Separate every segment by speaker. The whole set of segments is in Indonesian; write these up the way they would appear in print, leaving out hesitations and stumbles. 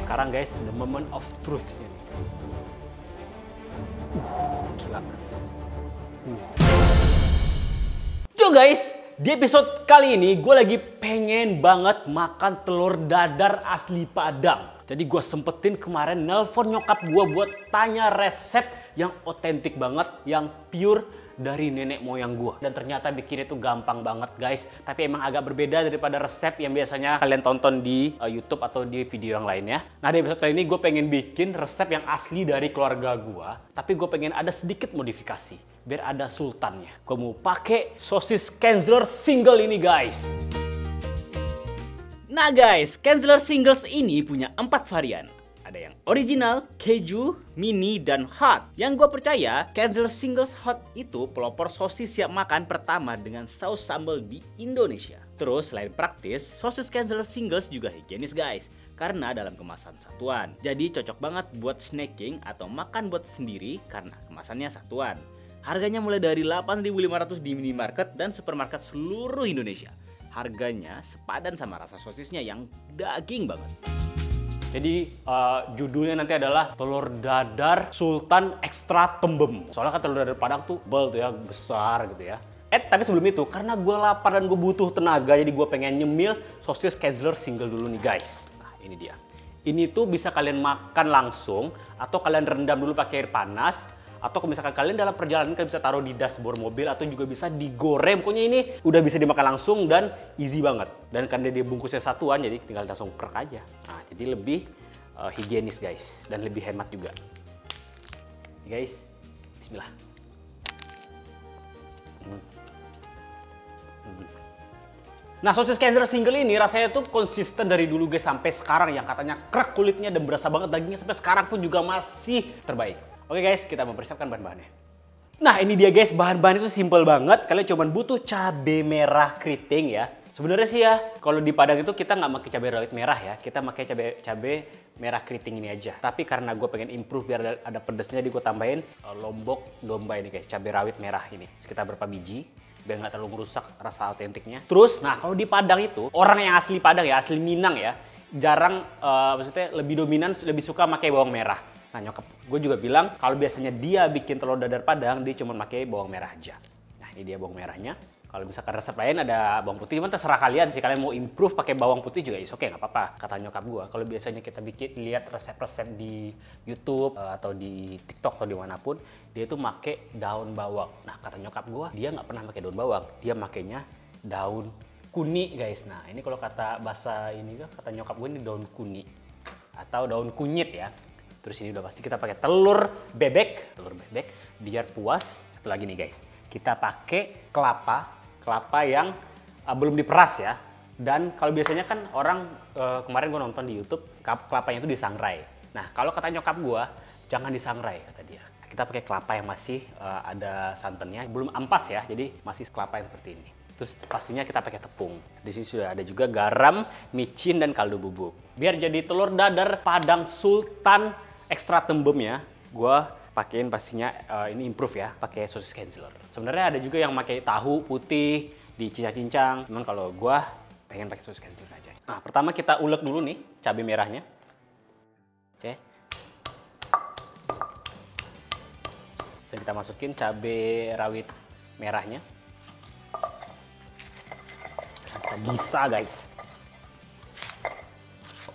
Speaker 1: Sekarang guys, the moment of truth nih. Gila. Yo guys, di episode kali ini gue lagi pengen banget makan telur dadar asli Padang. Jadi gue sempetin kemarin nelpon nyokap gue buat tanya resep yang otentik banget, yang pure dari nenek moyang gue. Dan ternyata bikin itu gampang banget guys. Tapi emang agak berbeda daripada resep yang biasanya kalian tonton di YouTube atau di video yang lainnya. Nah di episode kali ini gue pengen bikin resep yang asli dari keluarga gue. Tapi gue pengen ada sedikit modifikasi biar ada sultannya. Gue mau pakai sosis Kenzler single ini guys. Nah guys, Kenzler singles ini punya 4 varian. Ada yang original, keju, mini, dan hot. Yang gue percaya, Kenzler singles hot itu pelopor sosis siap makan pertama dengan saus sambal di Indonesia. Terus selain praktis, sosis Kenzler singles juga higienis guys. Karena dalam kemasan satuan. Jadi cocok banget buat snacking atau makan buat sendiri karena kemasannya satuan. Harganya mulai dari 8.500 di minimarket dan supermarket seluruh Indonesia. Harganya sepadan sama rasa sosisnya yang daging banget. Jadi judulnya nanti adalah telur dadar sultan ekstra tembem. Soalnya kan telur dadar Padang tuh tebal tuh ya, besar gitu ya. Tapi sebelum itu, karena gue lapar dan gue butuh tenaga, jadi gue pengen nyemil sosis Kenzler single dulu nih guys. Nah ini dia. Ini tuh bisa kalian makan langsung, atau kalian rendam dulu pakai air panas, atau kalau misalkan kalian dalam perjalanan kalian bisa taruh di dashboard mobil atau juga bisa digoreng. Pokoknya ini udah bisa dimakan langsung dan easy banget. Dan karena dia bungkusnya satuan jadi tinggal langsung krek aja. Nah, jadi lebih higienis guys dan lebih hemat juga. Guys, bismillah. Nah, sosis Kenzler single ini rasanya tuh konsisten dari dulu guys sampai sekarang, yang katanya krek kulitnya dan berasa banget dagingnya sampai sekarang pun juga masih terbaik. Oke guys, kita mempersiapkan bahan-bahannya. Nah ini dia guys, bahan-bahan itu simple banget. Kalian cuma butuh cabai merah keriting ya. Sebenarnya sih ya, kalau di Padang itu kita nggak pakai cabai rawit merah ya. Kita pakai cabai merah keriting ini aja. Tapi karena gue pengen improve biar ada pedesnya, jadi gue tambahin lombok domba ini guys, cabai rawit merah ini. Sekitar berapa biji, biar nggak terlalu merusak rasa autentiknya. Terus, nah kalau di Padang itu, orang yang asli Padang ya, asli Minang ya, jarang, maksudnya lebih dominan, lebih suka pakai bawang merah. Nah nyokap gue juga bilang kalau biasanya dia bikin telur dadar Padang dia cuma pakai bawang merah aja. Nah ini dia bawang merahnya. Kalau misalkan resep lain ada bawang putih, cuman terserah kalian sih. Kalian mau improve pakai bawang putih juga oke, nggak apa-apa. Kata nyokap gue, kalau biasanya kita lihat resep-resep di YouTube atau di TikTok atau dimanapun, dia tuh pakai daun bawang. Nah kata nyokap gue, dia nggak pernah pakai daun bawang, dia makainya daun kuni guys. Nah ini kalau kata bahasa ini kata nyokap gue ini daun kuni atau daun kunyit ya. Terus ini udah pasti kita pakai telur bebek biar puas. Satu lagi nih guys, kita pakai kelapa yang belum diperas ya. Dan kalau biasanya kan orang kemarin gue nonton di YouTube, kelapanya itu disangrai. Nah kalau kata nyokap gue, jangan disangrai kata dia. Kita pakai kelapa yang masih ada santannya, belum ampas ya, jadi masih kelapa yang seperti ini. Terus pastinya kita pakai tepung. Di sini sudah ada juga garam, micin, dan kaldu bubuk. Biar jadi telur dadar Padang sultan ekstra tembem ya, gue pakein pastinya ini improve ya, pakai sosis Kenzler. Sebenarnya ada juga yang pakai tahu putih dicincang-cincang, cuman kalau gue pengen pakai sosis Kenzler aja. Nah pertama kita ulek dulu nih cabai merahnya. Oke. Dan kita masukin cabai rawit merahnya. Kita bisa guys.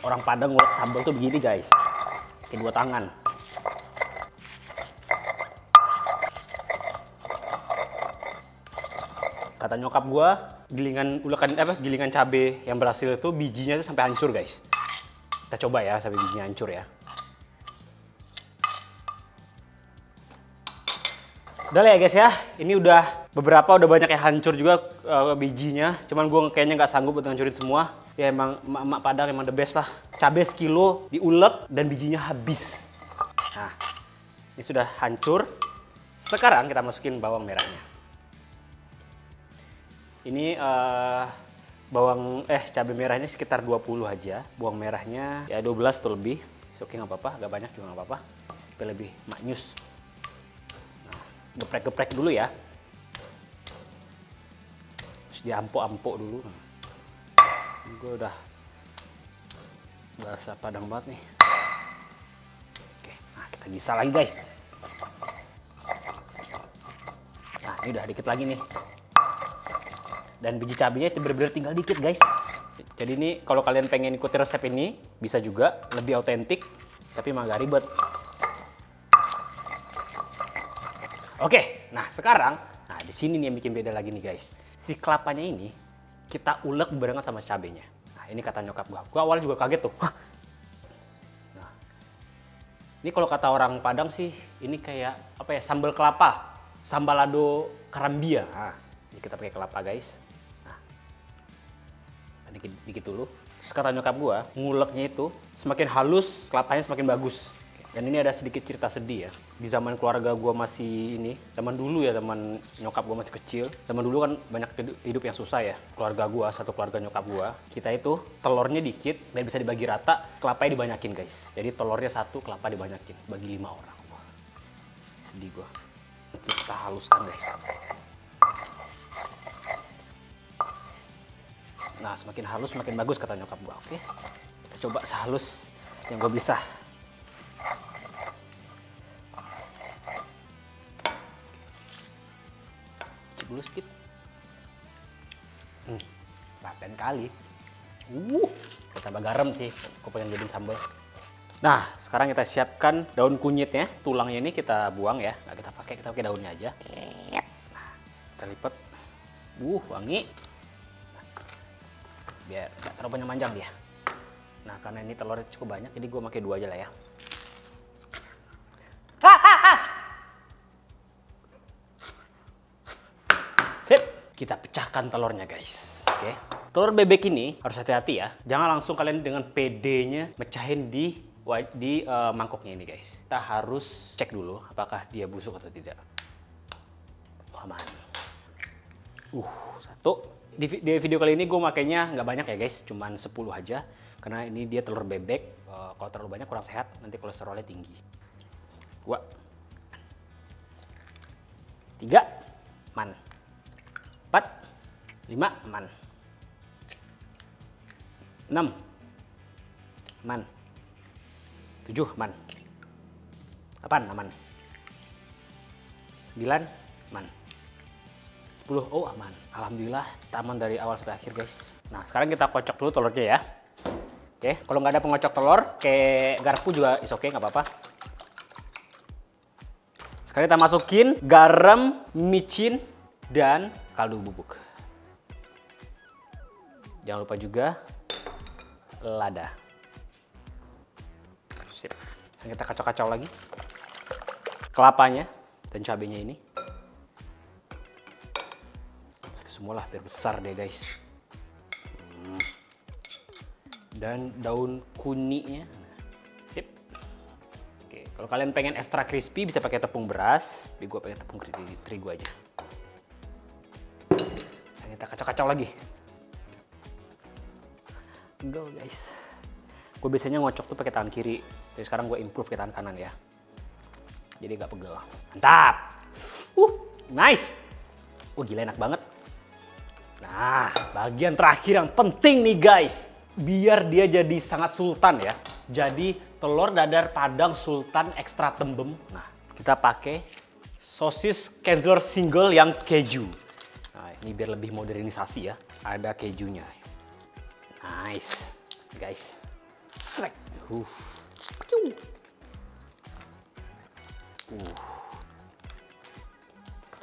Speaker 1: Orang Padang ngulek sambal tuh begini guys. Pakai 2 tangan. Kata nyokap gua, gilingan cabai yang berhasil itu bijinya tuh sampai hancur guys. Kita coba ya sampai bijinya hancur ya. Udah lah ya guys ya, ini udah banyak yang hancur juga bijinya. Cuman gua kayaknya nggak sanggup buat ngancurin semua. Ya emang emak Padang emang the best lah. Cabai sekilo diulek dan bijinya habis. Nah, ini sudah hancur. Sekarang kita masukin bawang merahnya. Ini cabai merahnya sekitar 20 aja. Bawang merahnya ya 12 atau lebih. Oke nggak apa-apa, agak banyak juga nggak apa-apa. Supaya lebih maknyus. Nah, geprek-geprek dulu ya. Terus diampok-ampok dulu. Gue udah Bahasa Padang banget nih. Oke, nah kita bisa lagi guys. Nah ini udah dikit lagi nih. Dan biji cabenya itu bener-bener tinggal dikit guys. Jadi ini kalau kalian pengen ikuti resep ini bisa juga lebih autentik, tapi emang gak ribet. Oke, nah sekarang, nah di sini nih yang bikin beda lagi nih guys. Si kelapanya ini kita ulek barengan sama cabenya. Nah ini kata nyokap gua awalnya juga kaget tuh. Hah? Nah, ini kalau kata orang Padang sih, ini kayak apa ya, sambal kelapa, sambalado karambia. Nah, ini kita pakai kelapa guys. Dikit dulu. Terus kata nyokap gua, nguleknya itu semakin halus, kelapanya semakin bagus. Dan ini ada sedikit cerita sedih ya. Di zaman keluarga gua masih ini, zaman dulu ya, zaman nyokap gua masih kecil. Zaman dulu kan banyak hidup yang susah ya. Keluarga gua, satu keluarga nyokap gua, kita itu telurnya dikit dan bisa dibagi rata, kelapanya dibanyakin guys. Jadi telurnya satu, kelapa dibanyakin, bagi 5 orang. Wah, sedih gua. Kita haluskan guys. Nah, semakin halus semakin bagus kata nyokap gua. Oke, kita coba sehalus yang gua bisa. Cek dulu sedikit. Laten kali. Kita tambah garam sih. Gua pengen jadiin sambal. Nah, sekarang kita siapkan daun kunyitnya. Tulangnya ini kita buang ya. Nggak kita pakai daunnya aja. Nah, kita lipat. Wangi. Biar nggak terlalu banyak manjang dia. Nah karena ini telurnya cukup banyak, jadi gue pakai 2 aja lah ya. Sip, kita pecahkan telurnya guys. Oke, telur bebek ini harus hati-hati ya. Jangan langsung kalian dengan PD-nya mecahin di mangkoknya ini guys. Kita harus cek dulu apakah dia busuk atau tidak. Aman. Satu. Di video kali ini gue makainya nggak banyak ya guys, cuman 10 aja. Karena ini dia telur bebek, kalau terlalu banyak kurang sehat, nanti kolesterolnya tinggi. 2. 3. Man. 4. 5. Man. 6. Man. 7. Man. 8. Aman. 9. Man. 10. Oh aman, alhamdulillah aman dari awal sampai akhir guys. Nah sekarang kita kocok dulu telurnya ya. Oke, kalau nggak ada pengocok telur kayak garpu juga is oke, nggak apa-apa. Sekarang kita masukin garam, micin, dan kaldu bubuk. Jangan lupa juga lada. Sip. Kita kacau-kacau lagi kelapanya dan cabenya ini. Semualah biar besar deh guys. Dan daun kuninya. Sip. Oke, kalau kalian pengen ekstra crispy bisa pakai tepung beras, tapi gue pakai tepung terigu aja. Dan kita kacau-kacau lagi. Go guys. Gue biasanya ngocok tuh pakai tangan kiri, tapi sekarang gue improve ke tangan kanan ya. Jadi gak pegel. Mantap. Nice. Gila enak banget. Nah, bagian terakhir yang penting nih guys, biar dia jadi sangat sultan ya. Jadi telur dadar Padang sultan ekstra tembem. Nah, kita pakai sosis Kaiser single yang keju. Nah, ini biar lebih modernisasi ya. Ada kejunya. Nice, guys. Srek.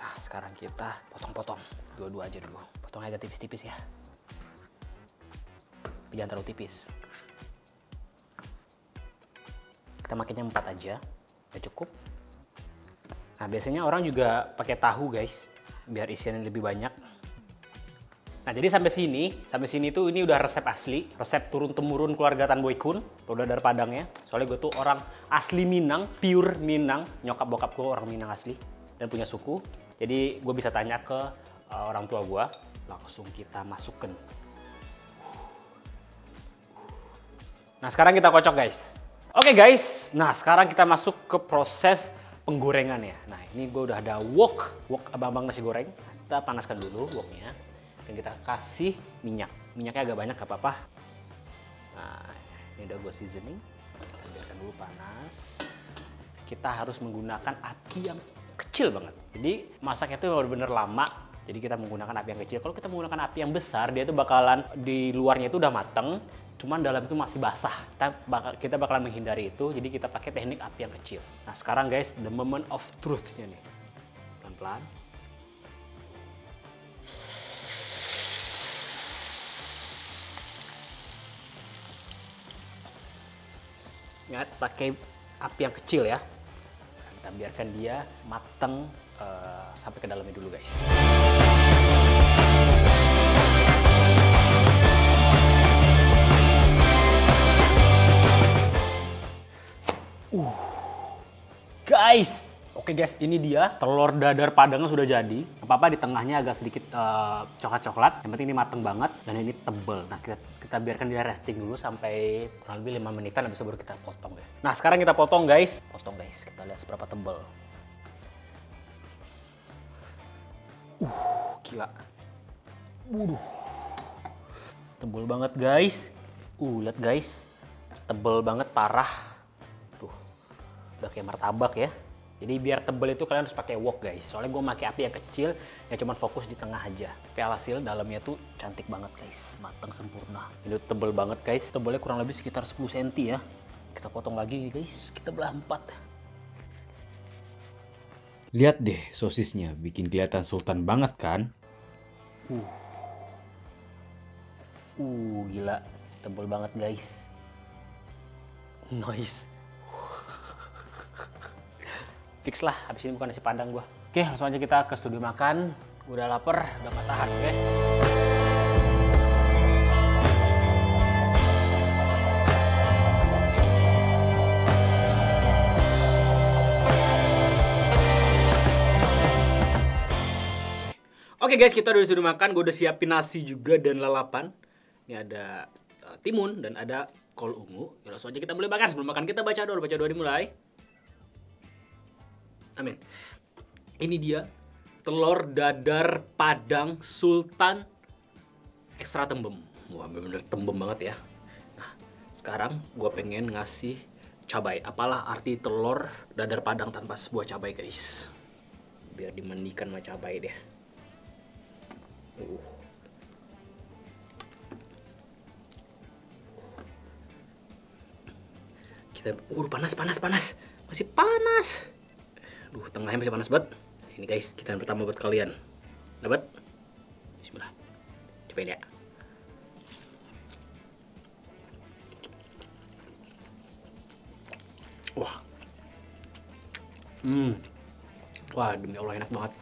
Speaker 1: Nah, sekarang kita potong-potong. Dua-dua aja dulu. Potongnya agak tipis-tipis ya. Tapi jangan terlalu tipis. Kita makannya 4 aja. Udah cukup. Nah, biasanya orang juga pakai tahu guys. Biar isiannya lebih banyak. Nah, jadi sampai sini tuh ini udah resep asli. Resep turun-temurun keluarga Tan Boy Kun. Udah dari Padangnya. Soalnya gue tuh orang asli Minang. Pure Minang. Nyokap bokap gue orang Minang asli. Dan punya suku. Jadi gue bisa tanya ke orang tua gue. Langsung kita masukkan. Nah sekarang kita kocok guys. Oke guys, nah sekarang kita masuk ke proses penggorengannya. Nah ini gue udah ada wok abang-abang nasi goreng. Kita panaskan dulu woknya. Dan kita kasih minyak. Minyaknya agak banyak gak apa-apa. Nah ini Ini udah gue seasoning. Kita biarkan dulu panas. Kita harus menggunakan api yang kecil banget. Jadi masaknya itu benar-benar lama. Jadi kita menggunakan api yang kecil. Kalau kita menggunakan api yang besar, dia tuh bakalan di luarnya itu udah mateng, cuman dalam itu masih basah. Kita bakalan menghindari itu. Jadi kita pakai teknik api yang kecil. Nah sekarang guys, the moment of truth-nya nih. Pelan-pelan. Ingat pakai api yang kecil ya. Kita biarkan dia mateng sampai ke dalamnya dulu guys. Guys, oke guys, ini dia telur dadar padangnya sudah jadi. Apa-apa di tengahnya agak sedikit coklat-coklat. Yang penting ini mateng banget dan ini tebel. Nah kita biarkan dia resting dulu sampai kurang lebih 5 menitan. Habis itu baru kita potong guys. Nah sekarang kita potong guys. Kita lihat seberapa tebel. Gila. Tebel banget guys. Lihat guys. Tebel banget parah. Tuh. Udah kayak martabak ya. Jadi biar tebel itu kalian harus pakai wok guys. Soalnya gue pakai api yang kecil yang cuma fokus di tengah aja. Tapi alhasil dalamnya tuh cantik banget guys. Matang sempurna. Ini tebel banget guys. Tebelnya kurang lebih sekitar 10 cm ya. Kita potong lagi guys. Kita belah 4.
Speaker 2: Lihat deh sosisnya, bikin kelihatan sultan banget kan?
Speaker 1: Gila, tebel banget guys. Nice. Fix lah, habis ini bukan nasi padang gua. Oke, langsung aja kita ke studio makan. Udah lapar, udah gak tahan, oke? Oke guys, kita udah disuruh makan. Gue udah siapin nasi juga dan lalapan. Ini ada timun dan ada kol ungu. Ya, langsung aja kita mulai makan. Sebelum makan kita baca doa dimulai. Amin. Ini dia telur dadar padang sultan ekstra tembem. Wah bener-bener tembem banget ya. Nah sekarang gue pengen ngasih cabai. Apalah arti telur dadar padang tanpa sebuah cabai guys. Biar dimandikan sama cabai deh. Kita panas masih panas. Tengahnya masih panas banget. Ini guys, kita yang pertama buat kalian. Dapat? Bismillah. Cobain ya. Wah, demi Allah enak banget.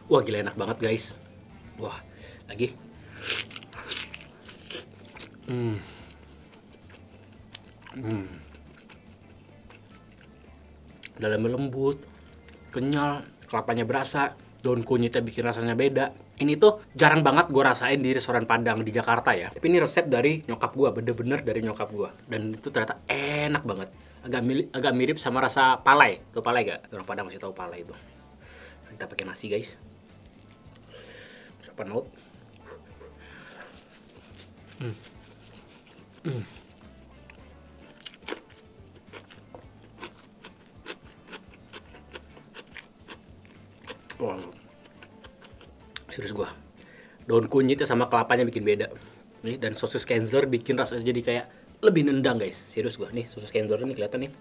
Speaker 1: Wah, gila enak banget guys. Wah, lagi. Dalamnya lembut, kenyal, kelapanya berasa, daun kunyitnya bikin rasanya beda. Ini tuh jarang banget gue rasain di restoran Padang di Jakarta ya. Tapi ini resep dari nyokap gue, bener-bener dari nyokap gue. Dan itu ternyata enak banget. Agak mirip sama rasa palay. Tuh palay gak? Orang Padang masih tahu palay itu. Kita pakai nasi guys. Sopan laut. Wow. Serius gua. Daun kunyitnya sama kelapanya bikin beda. Nih, dan sosis Kenzler bikin rasanya jadi kayak lebih nendang guys. Serius gua. Nih, sosis Kenzler ini kelihatan nih.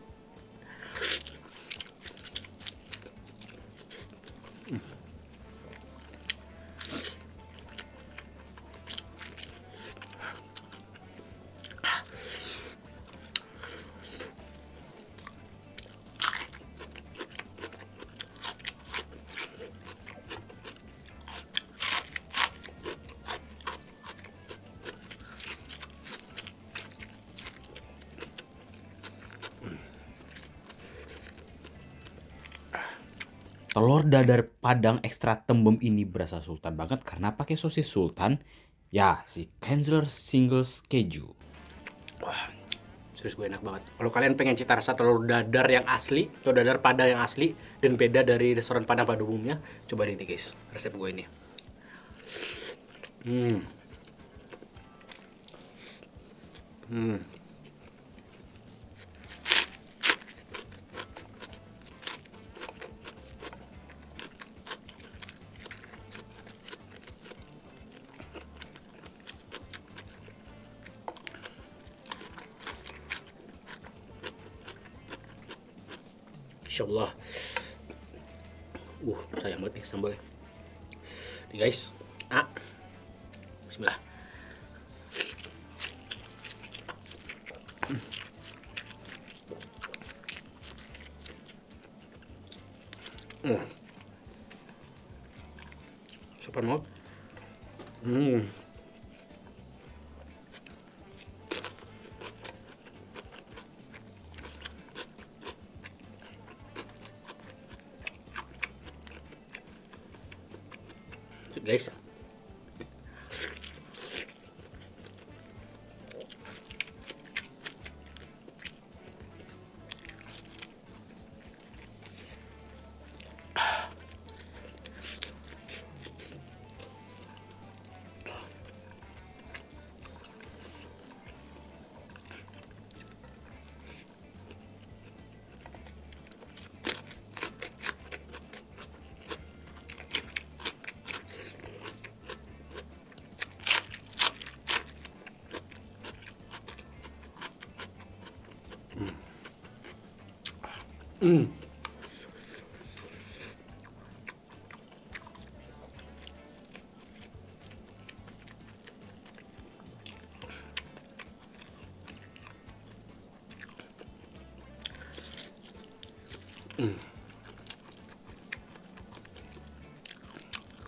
Speaker 2: Telur dadar padang ekstra tembem ini berasa sultan banget karena pakai sosis sultan. Ya, si Kenzler Singles Keju.
Speaker 1: Wah, serius gue enak banget. Kalau kalian pengen cita rasa telur dadar yang asli, atau dadar padang yang asli, dan beda dari restoran Padang pada umumnya, coba ini guys, resep gue ini. Masya Allah. Sayang banget nih sambalnya. Nih guys. Bismillah. Super mau. Guys.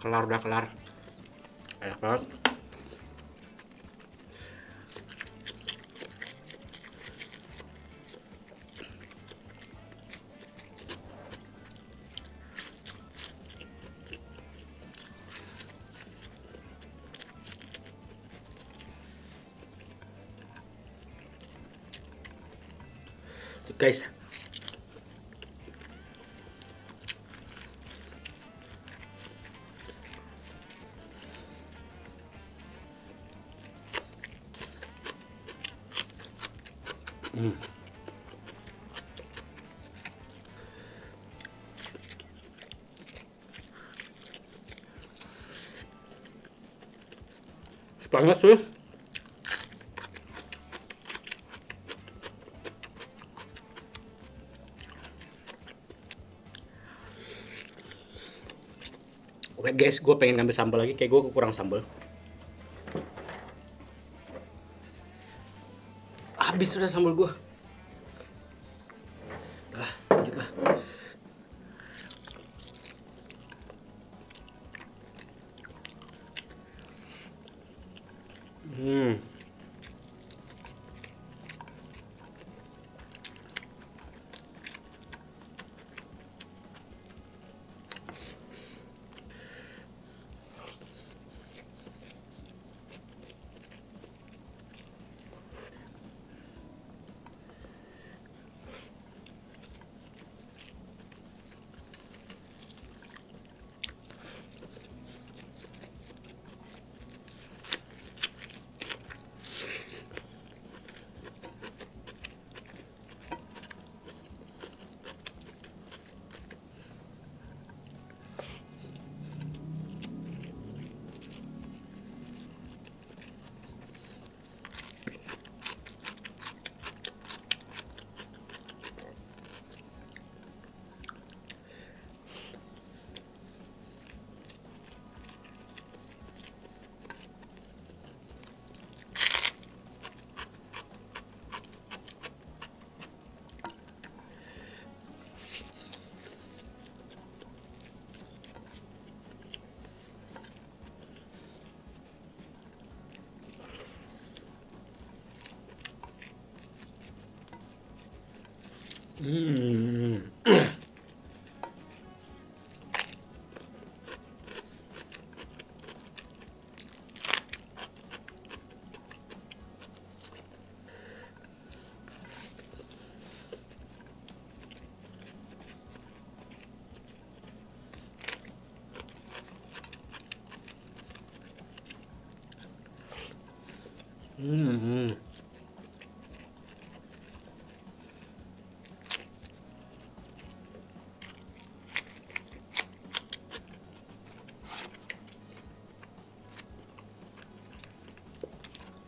Speaker 1: Kelar, udah kelar. Enak banget. Tuh, guys. Panas tuh. Oke guys, gue pengen ngambil sambal lagi. Kayak gue kurang sambal. Habis sudah sambal gue. Lanjut lah.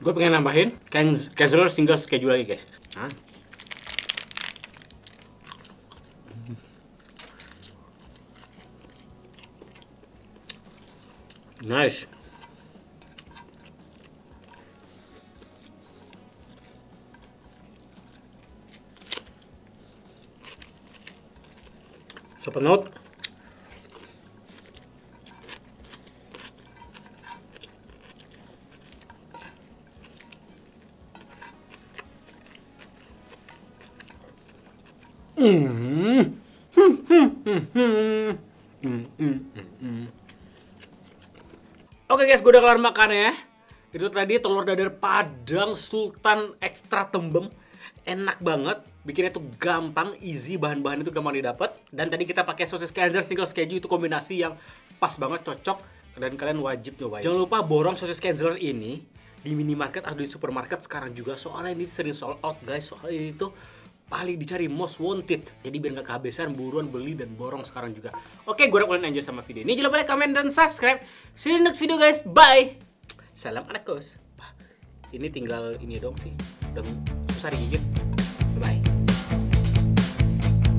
Speaker 1: Gue pengen nambahin Kaiser single schedule lagi guys. Nice. Sepenut. Oke guys, gue udah kelar makan ya. Itu tadi telur dadar Padang Sultan ekstra tembem. Enak banget, bikinnya tuh gampang, easy, bahan-bahan itu gampang didapat. Dan tadi kita pakai sosis Kaiser single keju, itu kombinasi yang pas banget, cocok. Dan kalian wajib nyobain. Jangan lupa borong sosis Kaiser ini di minimarket atau di supermarket sekarang juga. Soalnya ini sering sold out guys, soalnya ini tuh paling dicari, most wanted. Jadi biar nggak kehabisan, buruan beli dan borong sekarang juga. Oke, gue harap kalian enjoy sama video ini. Jangan lupa like, comment, dan subscribe. See you next video guys, bye. Salam anak kos. Ini tinggal ini dong sih, udah susah digigit.